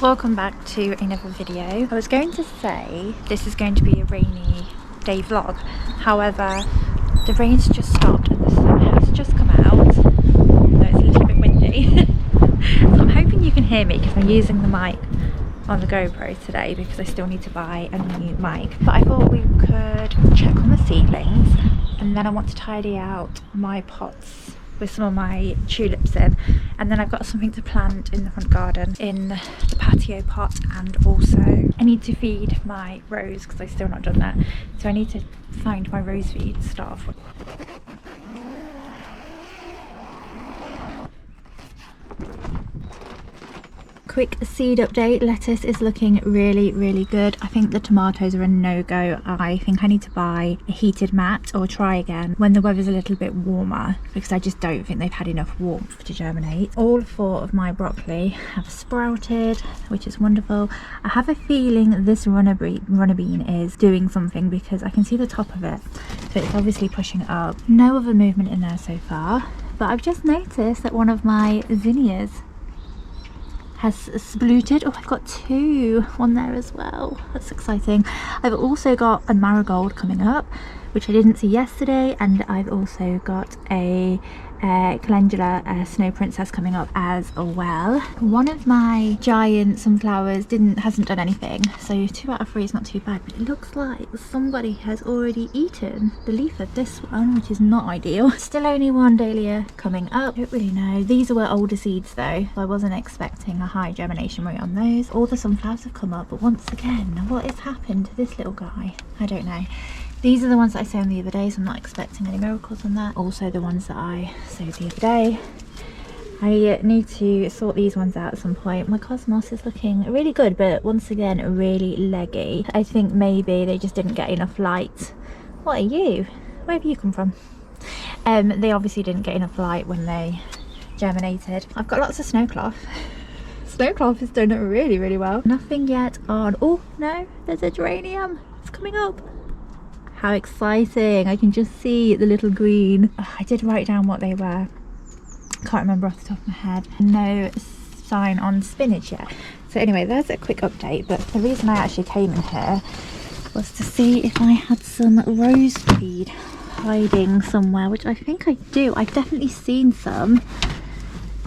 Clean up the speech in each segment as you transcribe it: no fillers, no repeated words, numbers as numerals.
Welcome back to another video. I was going to say this is going to be a rainy day vlog, however the rain's just stopped and the sun has just come out, so it's a little bit windy. So I'm hoping you can hear me because I'm using the mic on the GoPro today because I still need to buy a new mic. But I thought we could check on the seedlings, and then I want to tidy out my pots with some of my tulips in, and then I've got something to plant in the front garden in the patio pot, and also I need to feed my rose because I've still not done that, so I need to find my rose feed to start off with. Quick seed update. Lettuce is looking really good. I think the tomatoes are a no-go. I think I need to buy a heated mat or try again when the weather's a little bit warmer, because I just don't think they've had enough warmth to germinate. All 4 of my broccoli have sprouted, which is wonderful. I have a feeling this runner bean is doing something because I can see the top of it, so it's obviously pushing it up. No other movement in there so far, but I've just noticed that one of my zinnias has sprouted. Oh, I've got 2 on there as well. That's exciting. I've also got a marigold coming up, which I didn't see yesterday, and I've also got a calendula snow princess coming up as well. One of my giant sunflowers hasn't done anything, so 2 out of 3 is not too bad, but it looks like somebody has already eaten the leaf of this one, which is not ideal. Still only 1 dahlia coming up. Don't really know. These were older seeds though, so I wasn't expecting a high germination rate on those. All the sunflowers have come up, but once again, what has happened to this little guy? I don't know. These are the ones that I sowed the other day, so I'm not expecting any miracles on that. Also the ones that I sowed the other day. I need to sort these ones out at some point. My cosmos is looking really good, but once again really leggy. I think maybe they just didn't get enough light. What are you? Where have you come from? They obviously didn't get enough light when they germinated. I've got lots of snow cloth. Snow cloth has done really well. Nothing yet on. Oh no, there's a geranium. It's coming up. How exciting. I can just see the little green. I did write down what they were. Can't remember off the top of my head. No sign on spinach yet. So anyway, there's a quick update, but the reason I actually came in here was to see if I had some rose feed hiding somewhere, which I think I do. I've definitely seen some,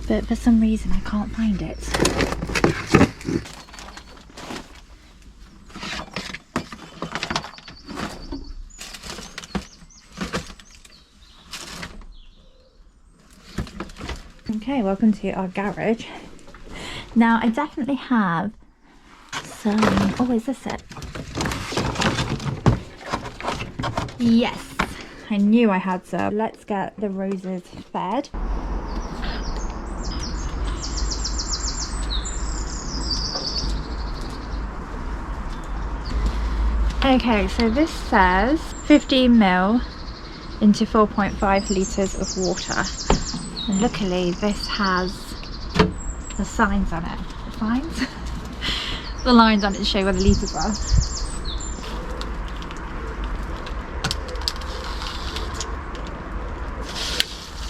but for some reason I can't find it. Okay, welcome to our garage. Now I definitely have some, oh, is this it? Yes, I knew I had some. Let's get the roses fed. Okay, so this says 15 ml into 4.5 litres of water. And luckily this has the signs on it. The signs? The lines on it to show where the litres are.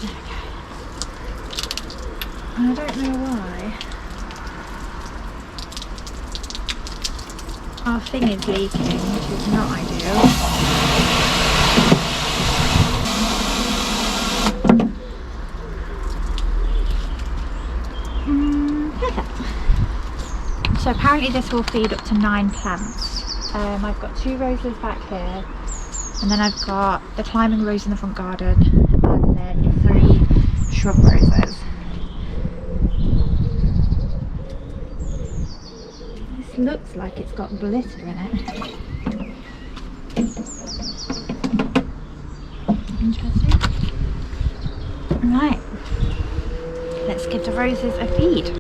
Okay. And I don't know why our thing is leaking, which is not ideal. So apparently this will feed up to 9 plants. I've got 2 roses back here, and then I've got the climbing rose in the front garden, and then 3 shrub roses. This looks like it's got glitter in it. Interesting. Right, let's give the roses a feed.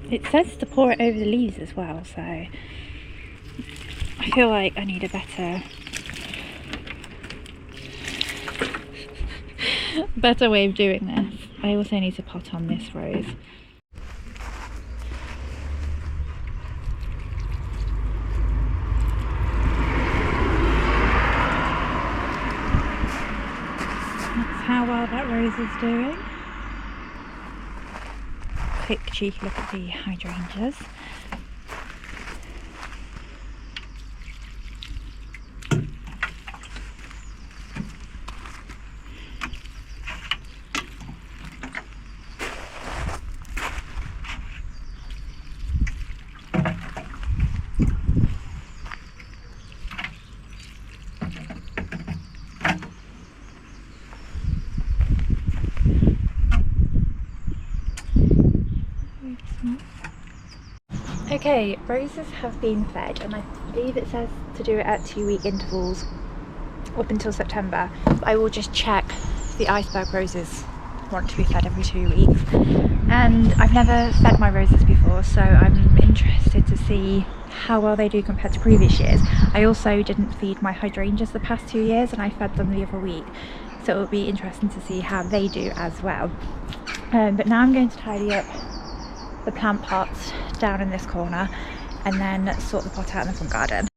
It says to pour it over the leaves as well, so I feel like I need a better way of doing this. I also need to pot on this rose. how well that rose is doing. Quick cheeky look at the hydrangeas. Okay, roses have been fed, and I believe it says to do it at 2-week intervals up until September. I will just check the iceberg roses want to be fed every 2 weeks, and I've never fed my roses before, so I'm interested to see how well they do compared to previous years. I also didn't feed my hydrangeas the past 2 years, and I fed them the other week, so it will be interesting to see how they do as well. But now I'm going to tidy up the plant pots down in this corner and then sort the pot out in the front garden.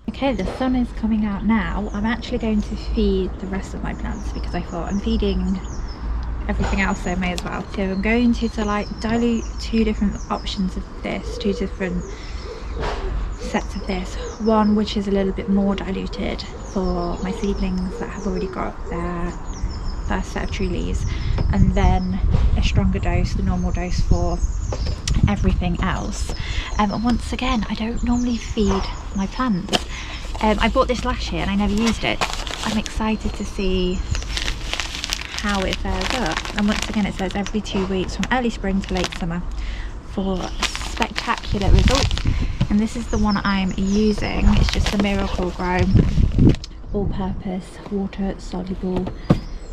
Okay, the sun is coming out now. I'm actually going to feed the rest of my plants because I thought I'm feeding everything else, so I may as well. So I'm going to like dilute 2 different options of this, 2 different sets of this. One which is a little bit more diluted for my seedlings that have already got their first set of true leaves, and then a stronger dose, the normal dose for everything else. And once again, I don't normally feed my plants. I bought this last year and I never used it. I'm excited to see how it fares up. And once again, it says every 2 weeks from early spring to late summer for spectacular results. And this is the one I'm using. It's just the Miracle Grow all-purpose water soluble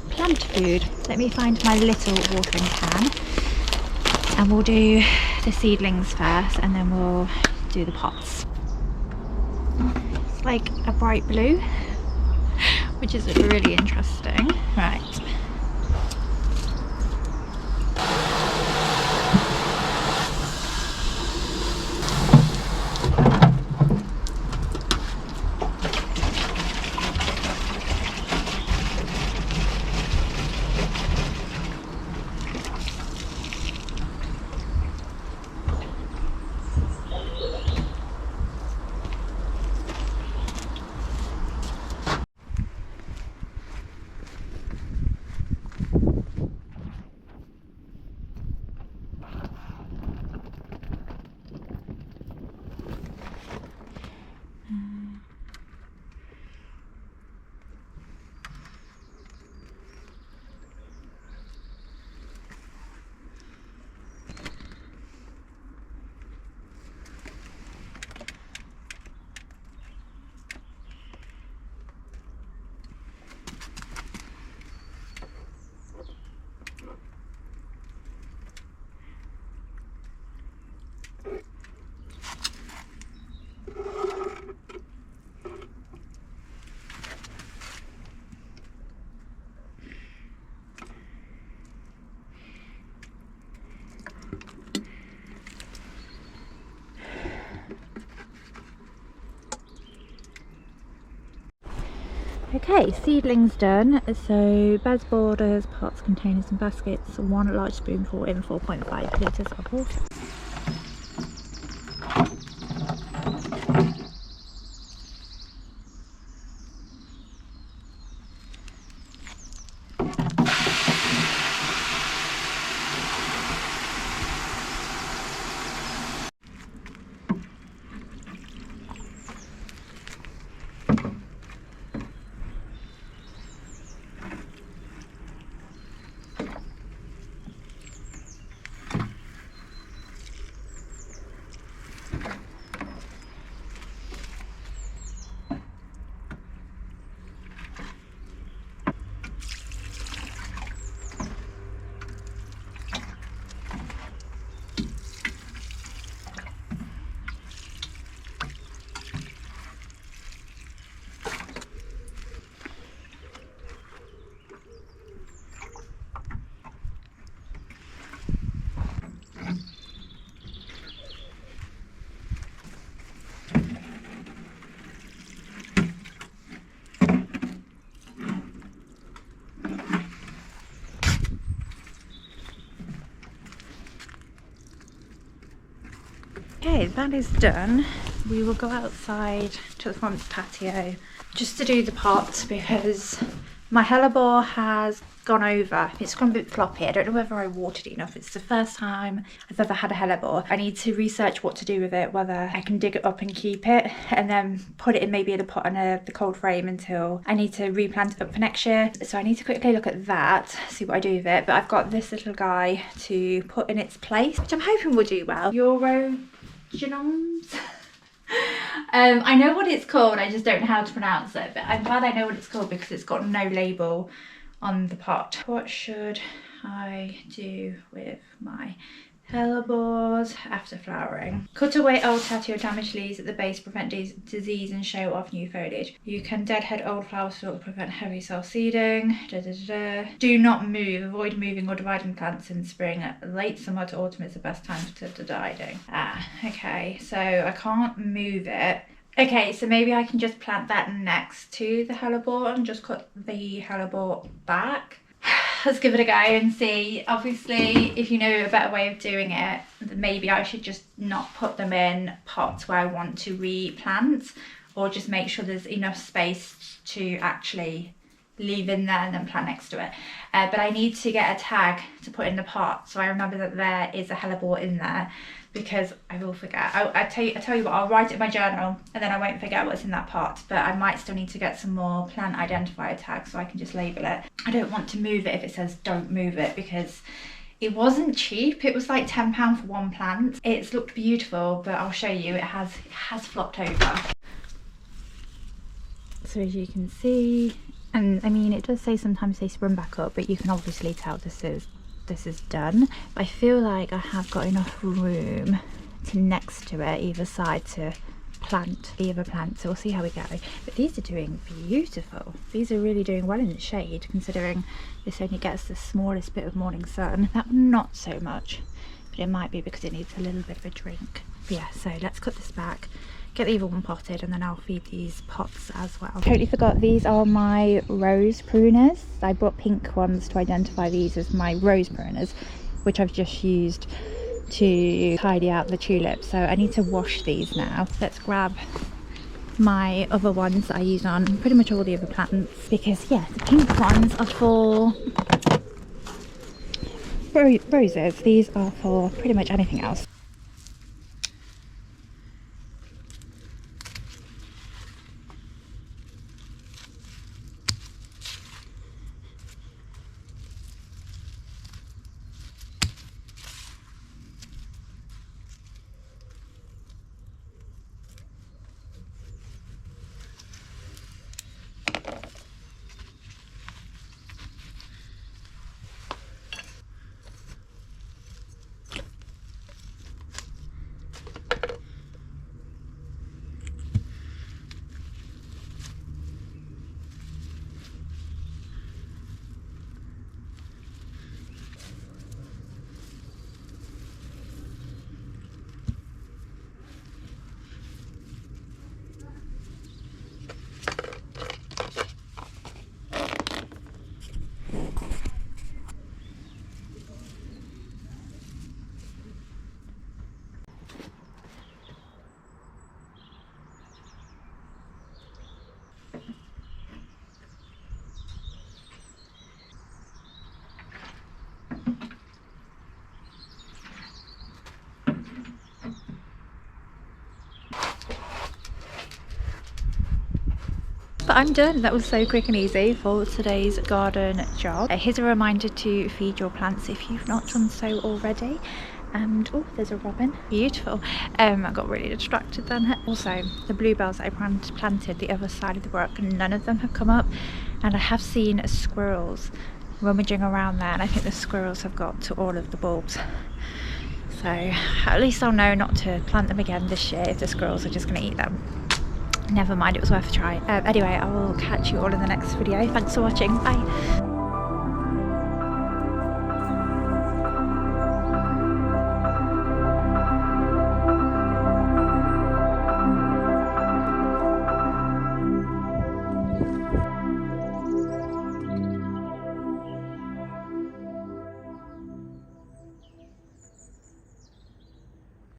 plant food. Let me find my little watering can, and we'll do the seedlings first and then we'll do the pots. It's like a bright blue, which is really interesting. Right. Okay, seedlings done. So beds, borders, pots, containers and baskets. 1 large spoonful in 4.5 litres of water. Okay, that is done. We will go outside to the front patio just to do the pots because my hellebore has gone over. It's gone a bit floppy. I don't know whether I watered it enough. It's the first time I've ever had a hellebore. I need to research what to do with it, whether I can dig it up and keep it and then put it in maybe in a pot on the cold frame until I need to replant it up for next year. So I need to quickly look at that, see what I do with it. But I've got this little guy to put in its place, which I'm hoping will do well. Euro genomes. I know what it's called, I just don't know how to pronounce it, but I'm glad I know what it's called because it's got no label on the pot. What should I do with my hellebores after flowering? Cut away old tatty or damaged leaves at the base, prevent disease and show off new foliage. You can deadhead old flower stalk, prevent heavy self-seeding. Do not move. Avoid moving or dividing plants in spring. Late summer to autumn is the best time to dividing. Okay, so I can't move it. Okay, so maybe I can just plant that next to the hellebore and just cut the hellebore back. Let's give it a go and see. Obviously, if you know a better way of doing it, then maybe I should just not put them in pots where I want to replant, or just make sure there's enough space to actually leave in there and then plant next to it. But I need to get a tag to put in the pot so I remember that there is a hellebore in there, because I will forget. I tell you what, I'll write it in my journal and then I won't forget what's in that pot, but I might still need to get some more plant identifier tags so I can just label it. I don't want to move it if it says don't move it, because it wasn't cheap. It was like £10 for one plant. It's looked beautiful, but I'll show you, it has flopped over. So as you can see, and I mean it does say sometimes they sprung back up, but you can obviously tell this is done. I feel like I have got enough room to next to it either side to plant the other plant, so we'll see how we go. But these are doing beautiful. These are really doing well in the shade, considering this only gets the smallest bit of morning sun. That one not so much, but it might be because it needs a little bit of a drink. But yeah, so let's cut this back, get the other one potted, and then I'll feed these pots as well. Totally forgot, these are my rose pruners. I brought pink ones to identify these as my rose pruners, which I've just used to tidy out the tulips. So I need to wash these now. Let's grab my other ones that I use on pretty much all the other plants, because yeah, the pink ones are for roses. These are for pretty much anything else. I'm done. That was so quick and easy for today's garden job. Here's a reminder to feed your plants if you've not done so already. And oh, there's a robin, beautiful. I got really distracted then. Also, the bluebells that I planted the other side of the brook, none of them have come up, and I have seen squirrels rummaging around there, and I think the squirrels have got to all of the bulbs. So at least I'll know not to plant them again this year if the squirrels are just going to eat them. Never mind, it was worth a try. Anyway, I will catch you all in the next video. Thanks for watching. Bye.